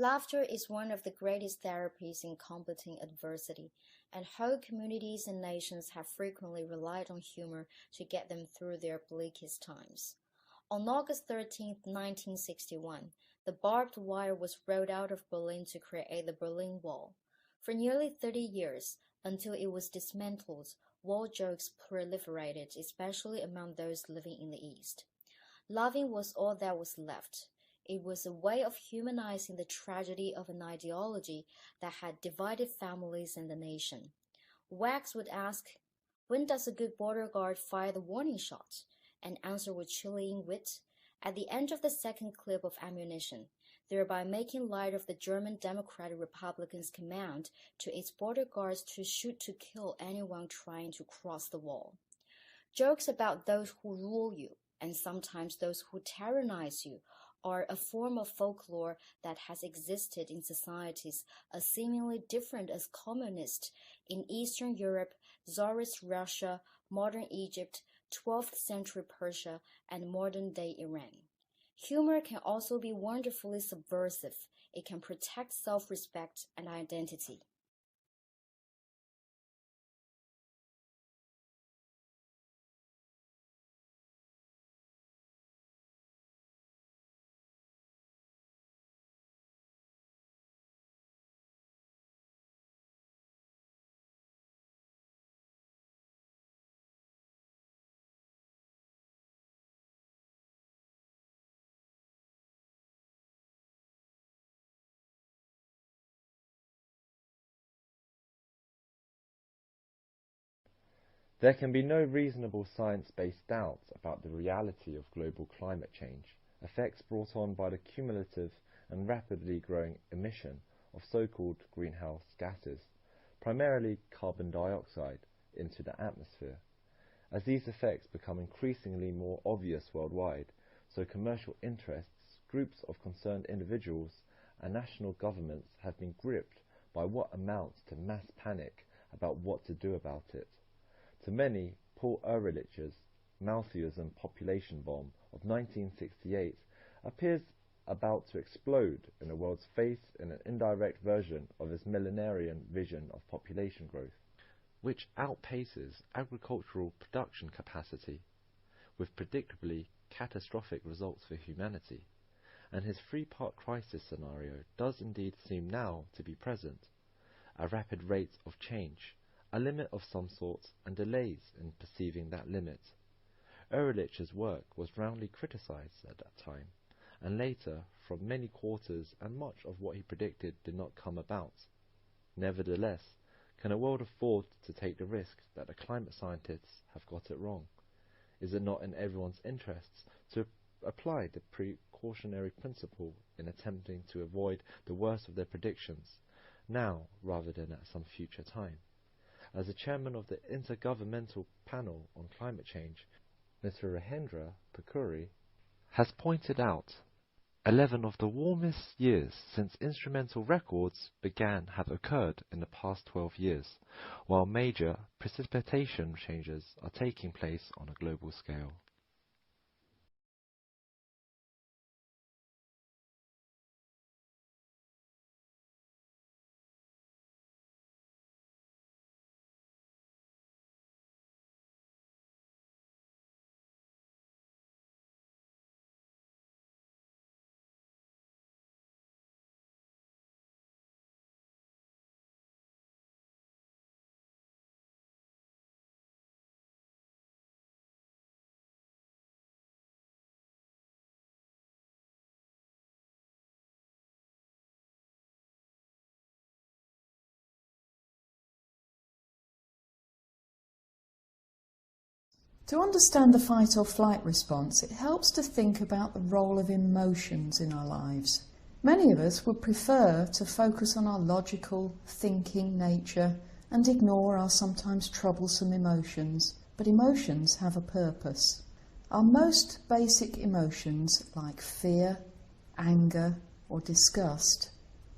Laughter is one of the greatest therapies in combating adversity, and whole communities and nations have frequently relied on humor to get them through their bleakest times. On August 13, 1961, the barbed wire was rolled out of Berlin to create the Berlin Wall. For nearly 30 years, until it was dismantled, wall jokes proliferated, especially among those living in the East. Laughing was all that was left. It was a way of humanizing the tragedy of an ideology that had divided families and the nation. Wags would ask, "When does a good border guard fire the warning shot?" and answer with chilling wit, "At the end of the second clip of ammunition," thereby making light of the German Democratic Republicans' command to its border guards to shoot to kill anyone trying to cross the wall. Jokes about those who rule you, and sometimes those who tyrannize you, are a form of folklore that has existed in societies as seemingly different as communist in Eastern Europe, Tsarist Russia, modern Egypt, 12th century Persia, and modern-day Iran. Humor can also be wonderfully subversive. It can protect self-respect and identity. There can be no reasonable science-based doubt about the reality of global climate change, effects brought on by the cumulative and rapidly growing emission of so-called greenhouse gases, primarily carbon dioxide, into the atmosphere. As these effects become increasingly more obvious worldwide, so commercial interests, groups of concerned individuals, and national governments have been gripped by what amounts to mass panic about what to do about it. To many, Paul Ehrlich's Malthusian population bomb of 1968 appears about to explode in the world's face in an indirect version of his millenarian vision of population growth, which outpaces agricultural production capacity, with predictably catastrophic results for humanity. And his three-part crisis scenario does indeed seem now to be present: a rapid rate of change, a limit of some sort, and delays in perceiving that limit. Ehrlich's work was roundly criticized at that time, and later from many quarters, and much of what he predicted did not come about. Nevertheless, can a world afford to take the risk that the climate scientists have got it wrong? Is it not in everyone's interests to apply the precautionary principle in attempting to avoid the worst of their predictions, now rather than at some future time? As the chairman of the Intergovernmental Panel on Climate Change, Mr. Rahendra Pukuri, has pointed out, 11 of the warmest years since instrumental records began have occurred in the past 12 years, while major precipitation changes are taking place on a global scale. To understand the fight or flight response, it helps to think about the role of emotions in our lives. Many of us would prefer to focus on our logical, thinking nature and ignore our sometimes troublesome emotions, but emotions have a purpose. Our most basic emotions, like fear, anger, or disgust,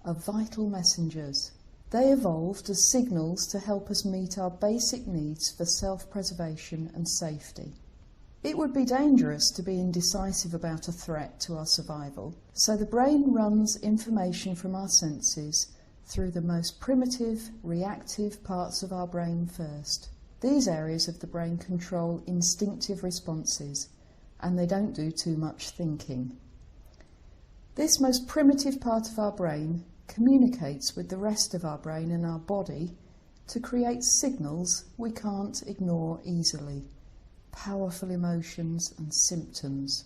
are vital messengers. They evolved as signals to help us meet our basic needs for self-preservation and safety. It would be dangerous to be indecisive about a threat to our survival, so the brain runs information from our senses through the most primitive, reactive parts of our brain first. These areas of the brain control instinctive responses, and they don't do too much thinking. This most primitive part of our brain communicates with the rest of our brain and our body to create signals we can't ignore easily. Powerful emotions and symptoms.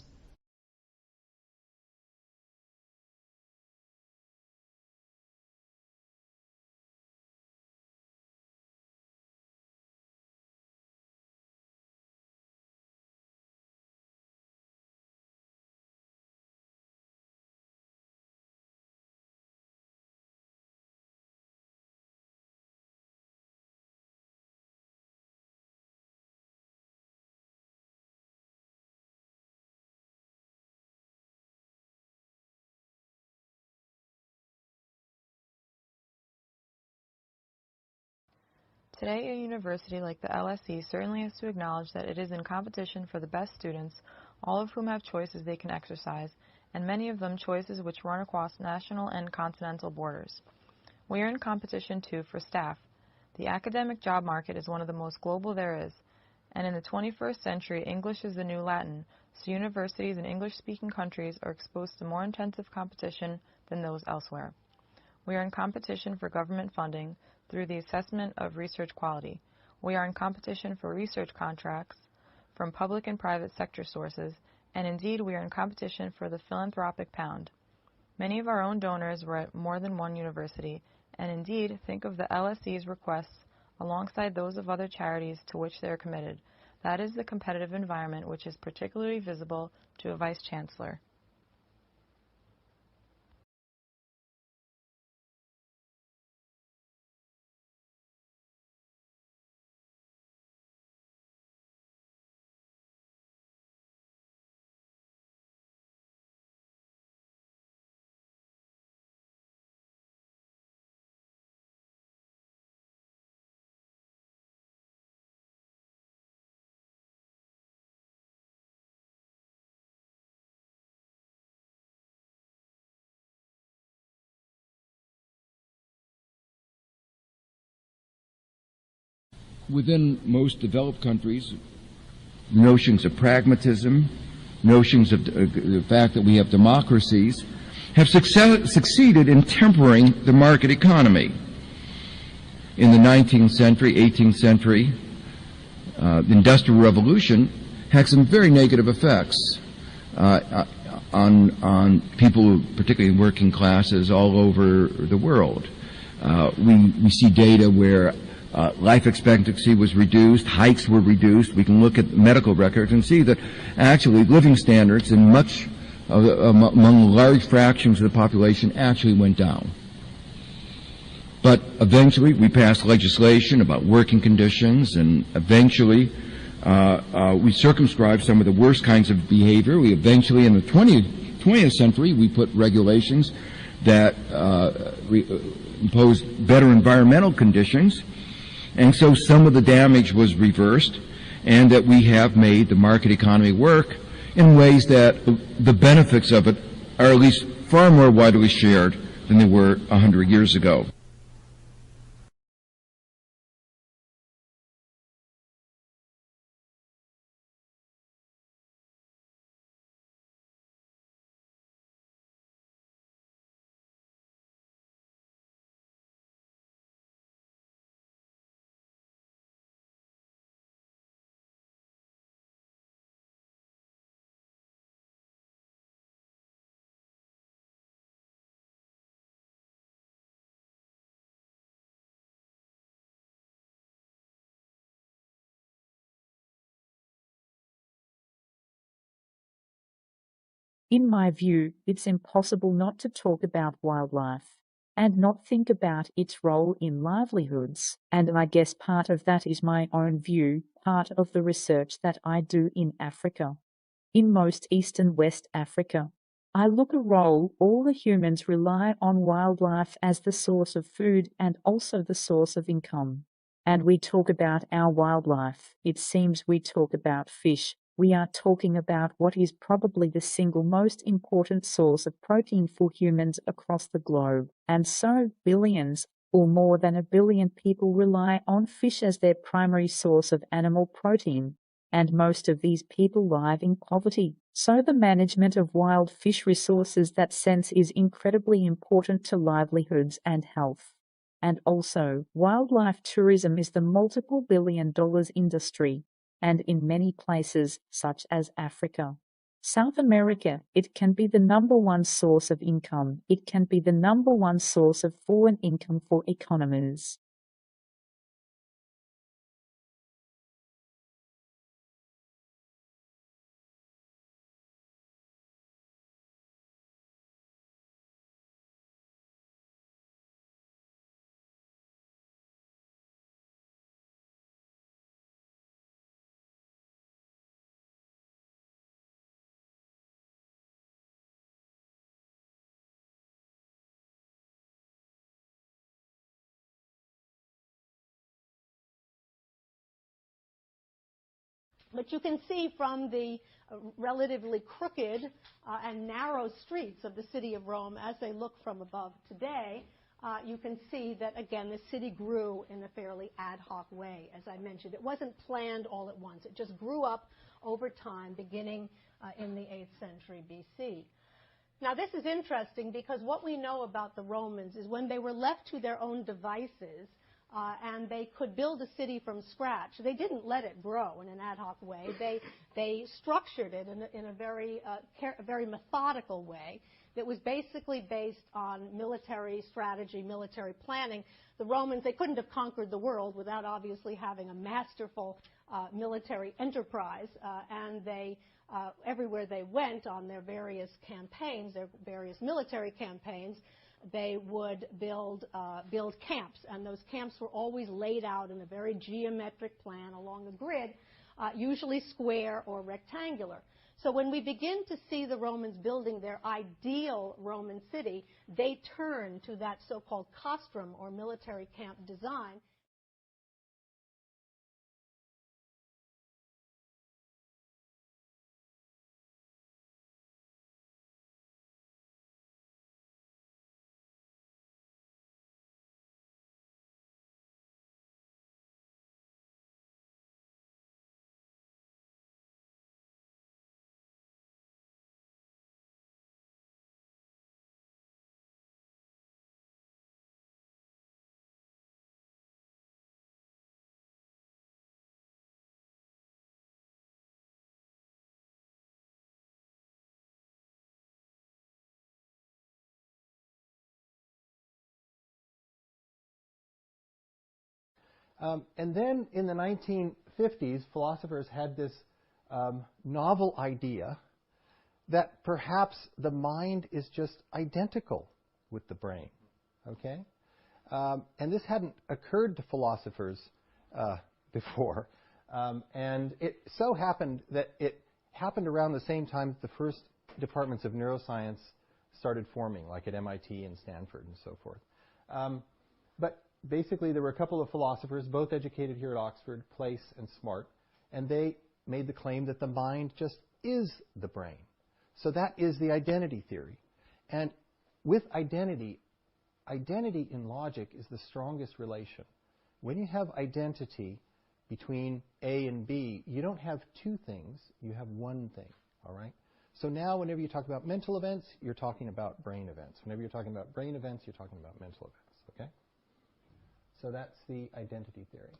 Today, a university like the LSE certainly has to acknowledge that it is in competition for the best students, all of whom have choices they can exercise, and many of them choices which run across national and continental borders. We are in competition, too, for staff. The academic job market is one of the most global there is, and in the 21st century, English is the new Latin, so universities in English-speaking countries are exposed to more intensive competition than those elsewhere. We are in competition for government funding through the assessment of research quality. We are in competition for research contracts from public and private sector sources, and indeed we are in competition for the philanthropic pound. Many of our own donors were at more than one university, and indeed think of the LSE's requests alongside those of other charities to which they are committed. That is the competitive environment which is particularly visible to a vice-chancellor. Within most developed countries, notions of pragmatism, notions of the fact that we have democracies, have succeeded in tempering the market economy. In the 19th century, 18th century, the Industrial Revolution had some very negative effects on people, particularly working classes all over the world. We see data where life expectancy was reduced, heights were reduced. We can look at medical records and see that actually living standards in among large fractions of the population actually went down. But eventually we passed legislation about working conditions, and eventually we circumscribed some of the worst kinds of behavior. We eventually, in the 20th century, we put regulations that imposed better environmental conditions. And so some of the damage was reversed, and that we have made the market economy work in ways that the benefits of it are at least far more widely shared than they were 100 years ago. In my view, it's impossible not to talk about wildlife and not think about its role in livelihoods. And I guess part of that is my own view, part of the research that I do in Africa. In most East and West Africa, I look a role all the humans rely on wildlife as the source of food and also the source of income. And we talk about our wildlife. It seems we talk about fish, We are talking about what is probably the single most important source of protein for humans across the globe. And so billions or more than 1 billion people rely on fish as their primary source of animal protein. And most of these people live in poverty. So the management of wild fish resources, that sense, is incredibly important to livelihoods and health. And also, wildlife tourism is the multiple billion-dollar industry, and in many places, such as Africa. South America, it can be the #1 source of income. It can be the #1 source of foreign income for economies. But you can see from the relatively crooked and narrow streets of the city of Rome as they look from above today, you can see that, again, the city grew in a fairly ad hoc way, as I mentioned. It wasn't planned all at once. It just grew up over time, beginning in the 8th century BC. Now, this is interesting because what we know about the Romans is when they were left to their own devices, and they could build a city from scratch, they didn't let it grow in an ad hoc way. They structured it in a very methodical way that was basically based on military strategy, military planning. The Romans, they couldn't have conquered the world without obviously having a masterful military enterprise, and they everywhere they went on their various campaigns, their various military campaigns, they would build camps, and those camps were always laid out in a very geometric plan along a grid, usually square or rectangular. So when we begin to see the Romans building their ideal Roman city, they turn to that so-called castrum, or military camp design. And then in the 1950s, philosophers had this novel idea that perhaps the mind is just identical with the brain, okay? And this hadn't occurred to philosophers before. And it so happened that it happened around the same time that the first departments of neuroscience started forming, like at MIT and Stanford and so forth. But basically, there were a couple of philosophers, both educated here at Oxford, Place and Smart, and they made the claim that the mind just is the brain. So that is the identity theory. And with identity, identity in logic is the strongest relation. When you have identity between A and B, you don't have two things, you have one thing, all right? So now whenever you talk about mental events, you're talking about brain events. Whenever you're talking about brain events, you're talking about mental events, okay? So that's the identity theory.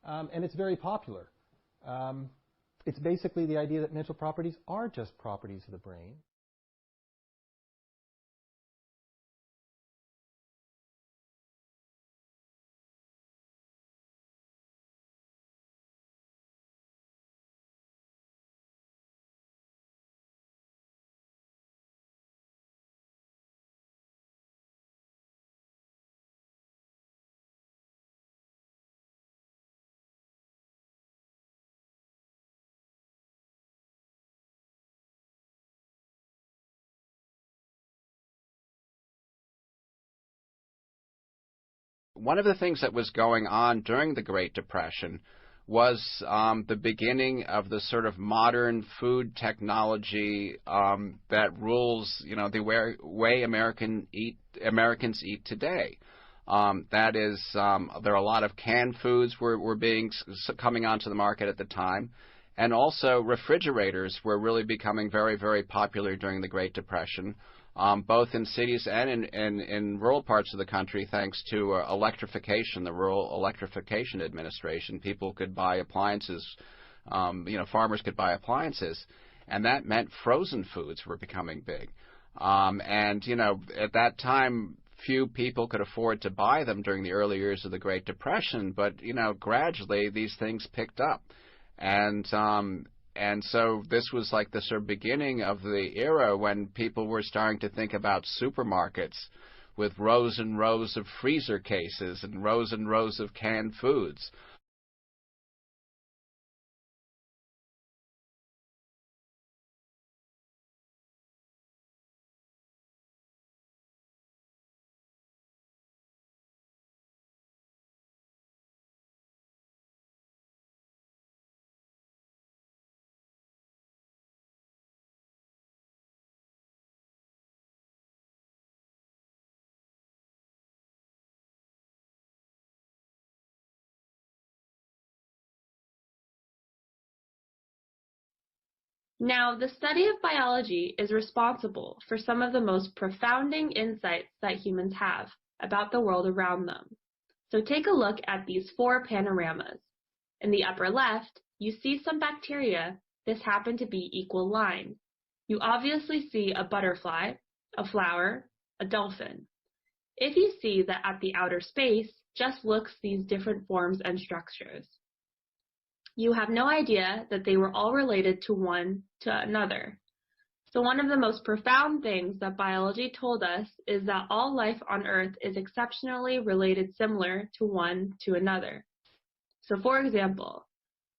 And it's very popular. It's basically the idea that mental properties are just properties of the brain. One of the things that was going on during the Great Depression was the beginning of the sort of modern food technology that rules, the way Americans eat today. That is, there are a lot of canned foods were coming onto the market at the time, and also refrigerators were really becoming very, very popular during the Great Depression, both in cities and in rural parts of the country, thanks to electrification, the Rural Electrification Administration. People could buy appliances, farmers could buy appliances, and that meant frozen foods were becoming big. At that time, few people could afford to buy them during the early years of the Great Depression, but, gradually these things picked up. And so this was like the sort of beginning of the era when people were starting to think about supermarkets with rows and rows of freezer cases and rows of canned foods. Now, the study of biology is responsible for some of the most profounding insights that humans have about the world around them. So take a look at these 4 panoramas. In the upper left, you see some bacteria. This happen to be equal lines. You obviously see a butterfly, a flower, a dolphin. If you see that at the outer space just looks these different forms and structures, you have no idea that they were all related to one to another. So one of the most profound things that biology told us is that all life on Earth is exceptionally related similar to one to another. So for example,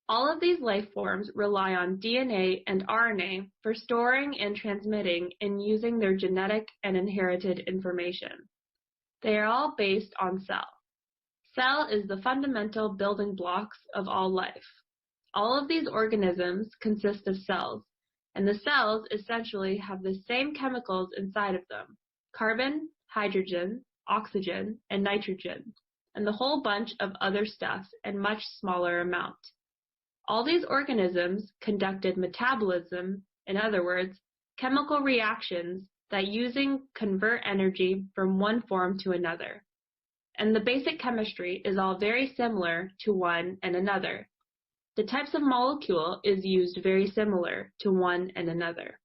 all of these life forms rely on DNA and RNA for storing and transmitting and using their genetic and inherited information. They are all based on cell. Cell is the fundamental building blocks of all life. All of these organisms consist of cells, and the cells essentially have the same chemicals inside of them: carbon, hydrogen, oxygen, and nitrogen, and the whole bunch of other stuff in much smaller amount. All these organisms conducted metabolism, in other words, chemical reactions that using convert energy from one form to another. And the basic chemistry is all very similar to one and another. The types of molecule is used very similar to one and another.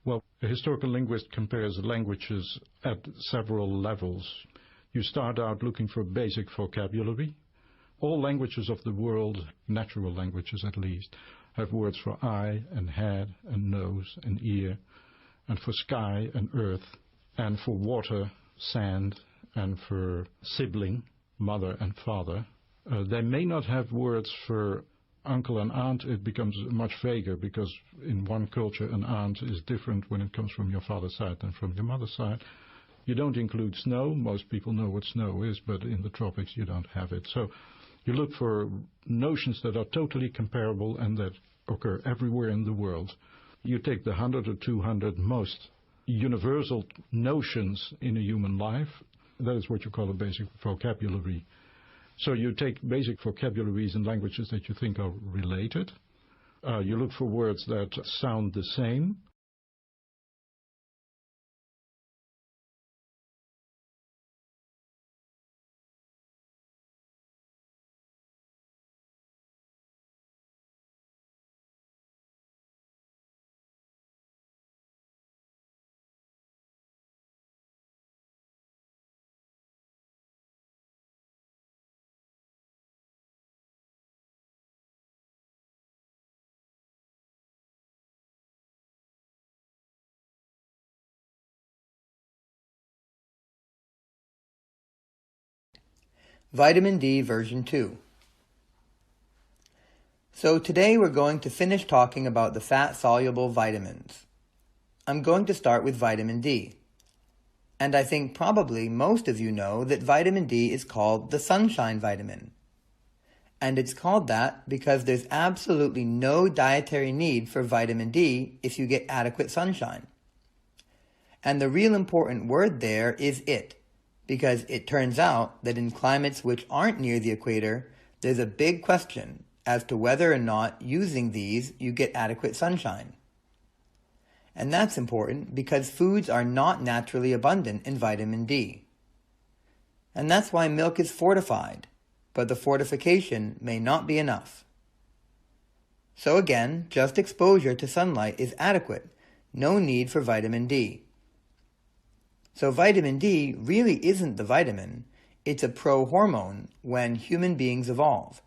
Well, a historical linguist compares languages at several levels. You start out looking for basic vocabulary. All languages of the world, natural languages at least, have words for eye and head and nose and ear, and for sky and earth, and for water, sand, and for sibling, mother and father. They may not have words for uncle and aunt. It becomes much vaguer because in one culture an aunt is different when it comes from your father's side than from your mother's side. You don't include snow. Most people know what snow is, but in the tropics you don't have it. So you look for notions that are totally comparable and that occur everywhere in the world. You take the 100 or 200 most universal notions in a human life. That is what you call a basic vocabulary. So you take basic vocabularies in languages that you think are related. You look for words that sound the same. Vitamin D version 2. So today we're going to finish talking about the fat-soluble vitamins. I'm going to start with vitamin D. And I think probably most of you know that vitamin D is called the sunshine vitamin. And it's called that because there's absolutely no dietary need for vitamin D if you get adequate sunshine. And the real important word there is it, because it turns out that in climates which aren't near the equator, there's a big question as to whether or not using these you get adequate sunshine. And that's important because foods are not naturally abundant in vitamin D. And that's why milk is fortified, but the fortification may not be enough. So again, just exposure to sunlight is adequate, no need for vitamin D. So vitamin D really isn't the vitamin, it's a pro-hormone when human beings evolve.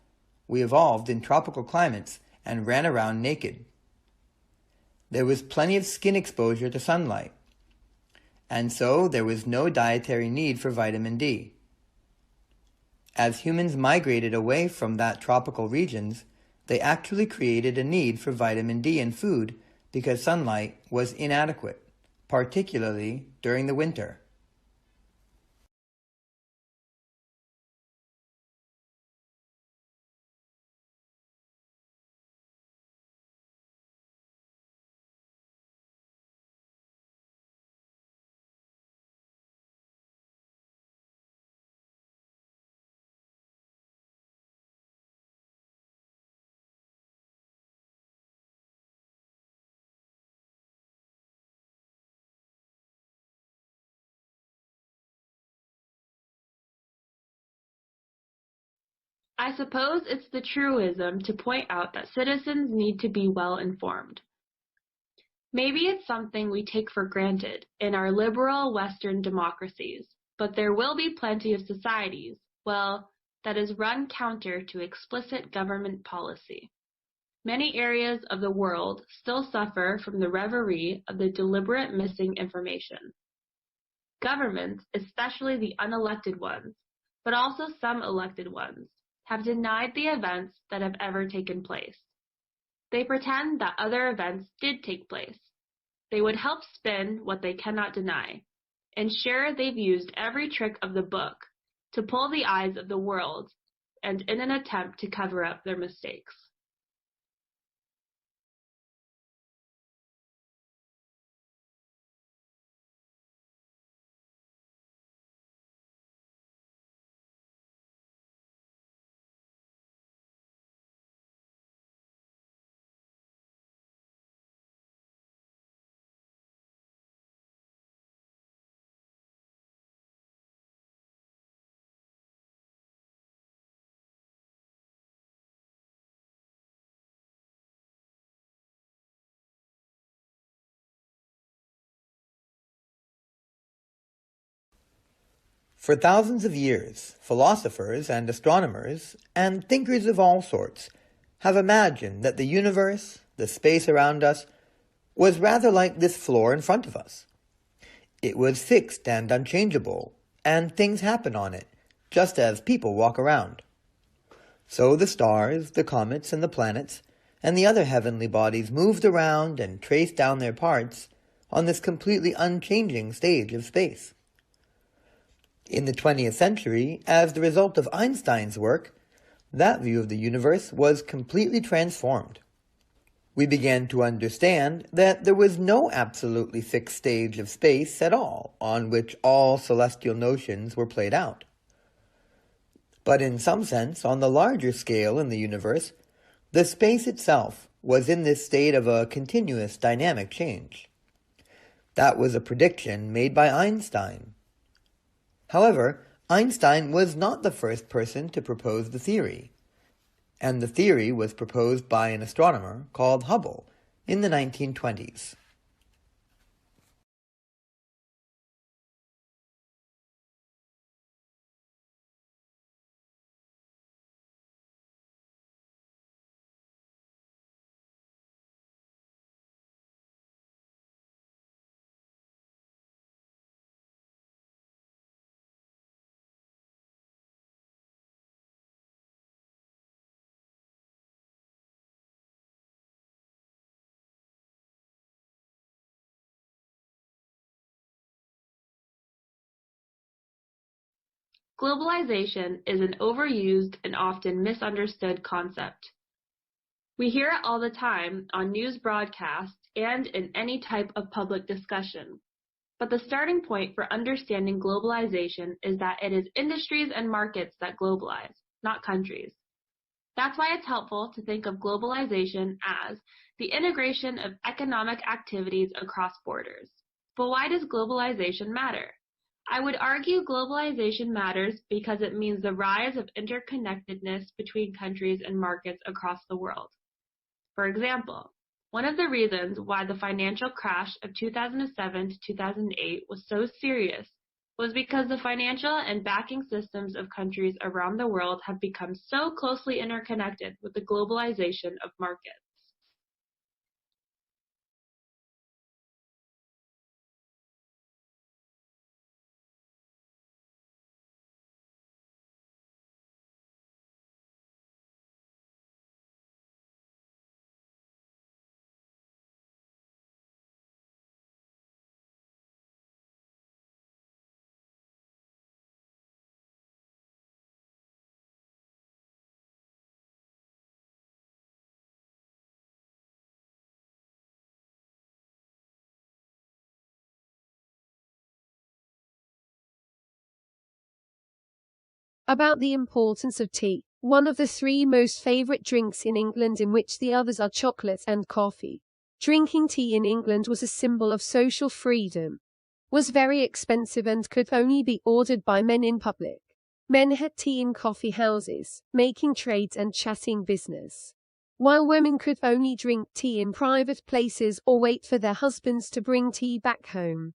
We evolved in tropical climates and ran around naked. There was plenty of skin exposure to sunlight, and so there was no dietary need for vitamin D. As humans migrated away from that tropical regions, they actually created a need for vitamin D in food because sunlight was inadequate, particularly during the winter. I suppose it's the truism to point out that citizens need to be well informed. Maybe it's something we take for granted in our liberal Western democracies, but there will be plenty of societies, well, that is run counter to explicit government policy. Many areas of the world still suffer from the reverie of the deliberate missing information. Governments, especially the unelected ones, but also some elected ones, have denied the events that have ever taken place. They pretend that other events did take place. They would help spin what they cannot deny, ensure they've used every trick of the book to pull the eyes of the world and in an attempt to cover up their mistakes. For thousands of years, philosophers and astronomers, and thinkers of all sorts, have imagined that the universe, the space around us, was rather like this floor in front of us. It was fixed and unchangeable, and things happen on it, just as people walk around. So the stars, the comets, and the planets, and the other heavenly bodies moved around and traced down their parts on this completely unchanging stage of space. In the 20th century, as the result of Einstein's work, that view of the universe was completely transformed. We began to understand that there was no absolutely fixed stage of space at all on which all celestial notions were played out. But in some sense, on the larger scale in the universe, the space itself was in this state of a continuous dynamic change. That was a prediction made by Einstein. However, Einstein was not the first person to propose the theory, and the theory was proposed by an astronomer called Hubble in the 1920s. Globalization is an overused and often misunderstood concept. We hear it all the time on news broadcasts and in any type of public discussion. But the starting point for understanding globalization is that it is industries and markets that globalize, not countries. That's why it's helpful to think of globalization as the integration of economic activities across borders. But why does globalization matter? I would argue globalization matters because it means the rise of interconnectedness between countries and markets across the world. For example, one of the reasons why the financial crash of 2007 to 2008 was so serious was because the financial and banking systems of countries around the world have become so closely interconnected with the globalization of markets. About the importance of tea, one of the three most favourite drinks in England, in which the others are chocolate and coffee. Drinking tea in England was a symbol of social freedom, was very expensive and could only be ordered by men in public. Men had tea in coffee houses, making trades and chatting business, while women could only drink tea in private places or wait for their husbands to bring tea back home.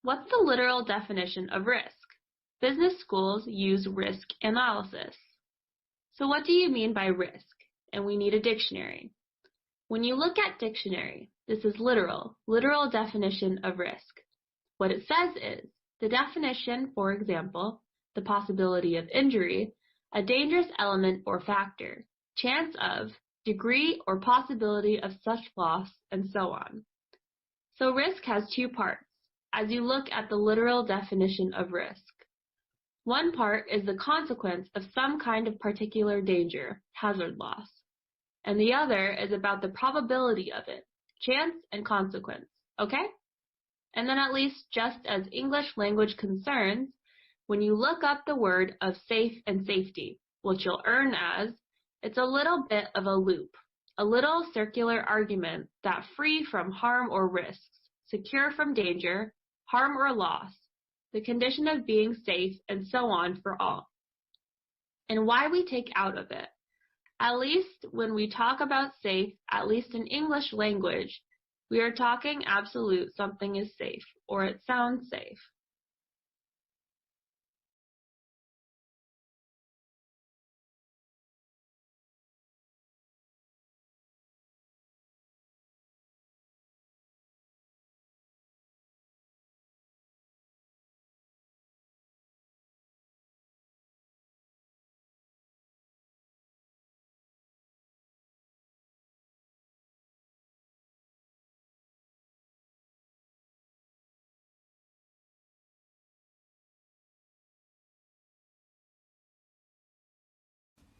What's the literal definition of risk? Business schools use risk analysis. So what do you mean by risk? And we need a dictionary. When you look at dictionary, this is literal definition of risk. What it says is, the definition, for example, the possibility of injury, a dangerous element or factor, chance of, degree or possibility of such loss, and so on. So risk has two parts, as you look at the literal definition of risk. One part is the consequence of some kind of particular danger, hazard loss, and the other is about the probability of it, chance and consequence, okay? And then at least just as English language concerns, when you look up the word of safe and safety, what you'll earn as, it's a little bit of a loop, a little circular argument that free from harm or risks, secure from danger, harm or loss, the condition of being safe, and so on for all. And why we take out of it. At least when we talk about safe, at least in English language, we are talking absolute something is safe, or it sounds safe.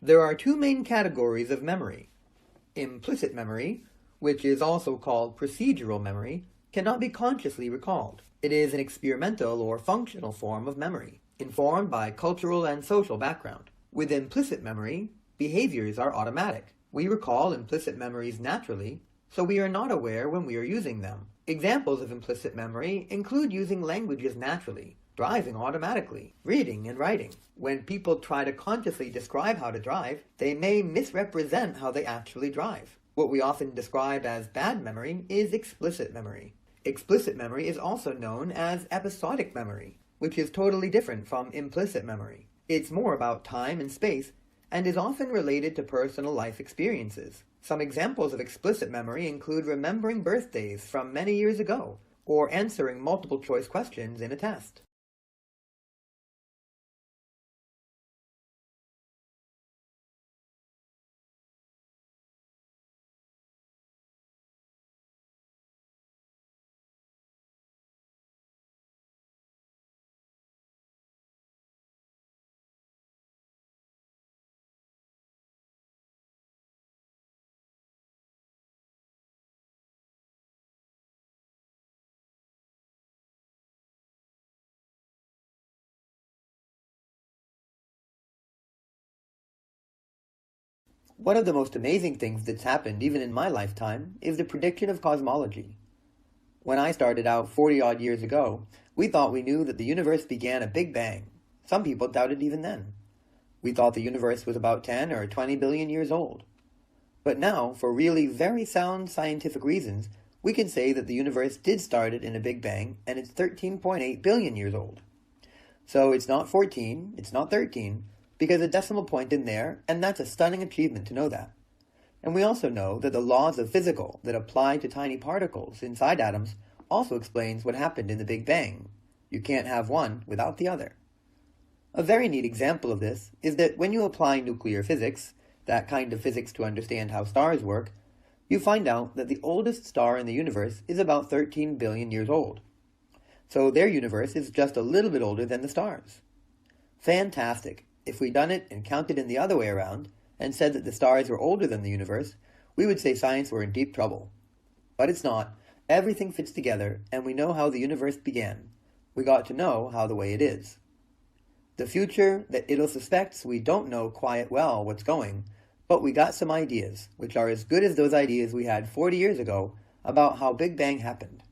There are two main categories of memory. Implicit memory, which is also called procedural memory, cannot be consciously recalled. It is an experimental or functional form of memory, informed by cultural and social background. With implicit memory, behaviors are automatic. We recall implicit memories naturally so we are not aware when we are using them. Examples of implicit memory include using languages naturally, driving automatically, reading and writing. When people try to consciously describe how to drive, they may misrepresent how they actually drive. What we often describe as bad memory is explicit memory. Explicit memory is also known as episodic memory, which is totally different from implicit memory. It's more about time and space, and is often related to personal life experiences. Some examples of explicit memory include remembering birthdays from many years ago, or answering multiple choice questions in a test. One of the most amazing things that's happened even in my lifetime is the prediction of cosmology. When I started out 40-odd years ago, we thought we knew that the universe began a Big Bang. Some people doubted even then. We thought the universe was about 10 or 20 billion years old. But now, for really very sound scientific reasons, we can say that the universe did start it in a Big Bang, and it's 13.8 billion years old. So it's not 14, it's not 13, because a decimal point in there, and that's a stunning achievement to know that. And we also know that the laws of physics that apply to tiny particles inside atoms also explains what happened in the Big Bang. You can't have one without the other. A very neat example of this is that when you apply nuclear physics, that kind of physics to understand how stars work, you find out that the oldest star in the universe is about 13 billion years old. So their universe is just a little bit older than the stars. Fantastic! If we'd done it and counted in the other way around, and said that the stars were older than the universe, we would say science were in deep trouble. But it's not. Everything fits together, and we know how the universe began. We got to know how the way it is. The future that it'll suspects we don't know quite well what's going, but we got some ideas, which are as good as those ideas we had 40 years ago about how Big Bang happened.